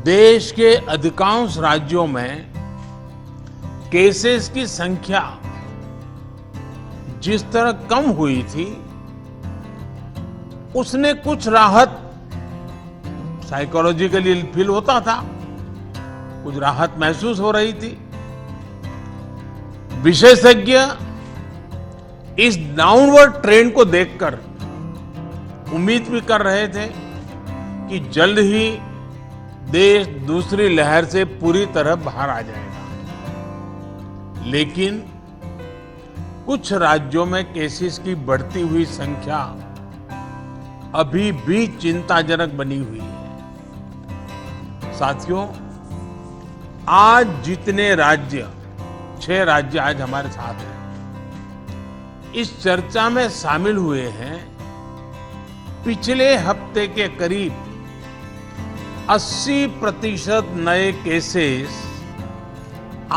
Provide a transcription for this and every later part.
देश के अधिकांश राज्यों में केसेस की संख्या जिस तरह कम हुई थी, उसने कुछ राहत साइकोलॉजिकली फील होता था, कुछ राहत महसूस हो रही थी। विशेषज्ञ इस डाउनवर्ड ट्रेंड को देखकर उम्मीद भी कर रहे थे कि जल्द ही देश दूसरी लहर से पूरी तरह बाहर आ जाएगा। लेकिन कुछ राज्यों में केसेस की बढ़ती हुई संख्या अभी भी चिंताजनक बनी हुई है। साथियों, आज जितने राज्य, 6 राज्य आज हमारे साथ हैं, इस चर्चा में शामिल हुए हैं, पिछले हफ्ते के करीब 80% नए केसेस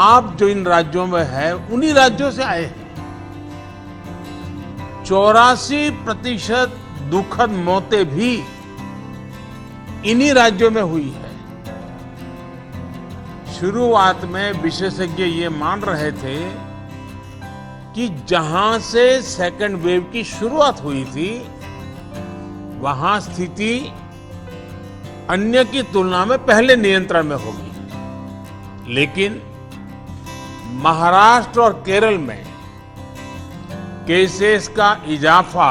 आप जो इन राज्यों में है, उन्हीं राज्यों से आए हैं। 84% दुखद मौतें भी इन्हीं राज्यों में हुई है। शुरुआत में विशेषज्ञ ये मान रहे थे कि जहां से सेकंड वेव की शुरुआत हुई थी, वहां स्थिति अन्य की तुलना में पहले नियंत्रण में होगी। लेकिन महाराष्ट्र और केरल में केसेस का इजाफा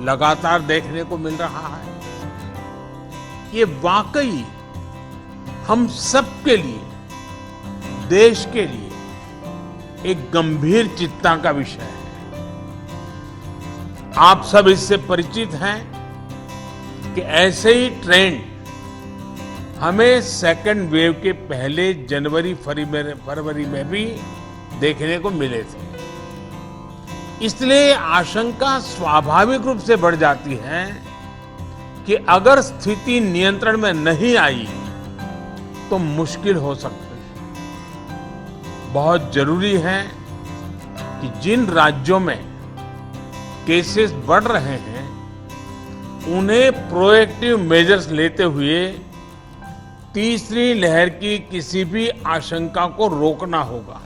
लगातार देखने को मिल रहा है। ये वाकई हम सबके लिए, देश के लिए एक गंभीर चिंता का विषय है। आप सब इससे परिचित हैं कि ऐसे ही ट्रेंड हमें सेकंड वेव के पहले जनवरी फरवरी में भी देखने को मिले थे। इसलिए आशंका स्वाभाविक रूप से बढ़ जाती है कि अगर स्थिति नियंत्रण में नहीं आई तो मुश्किल हो सकती है। बहुत जरूरी है कि जिन राज्यों में केसेस बढ़ रहे हैं, उन्हें प्रोएक्टिव मेजर्स लेते हुए तीसरी लहर की किसी भी आशंका को रोकना होगा।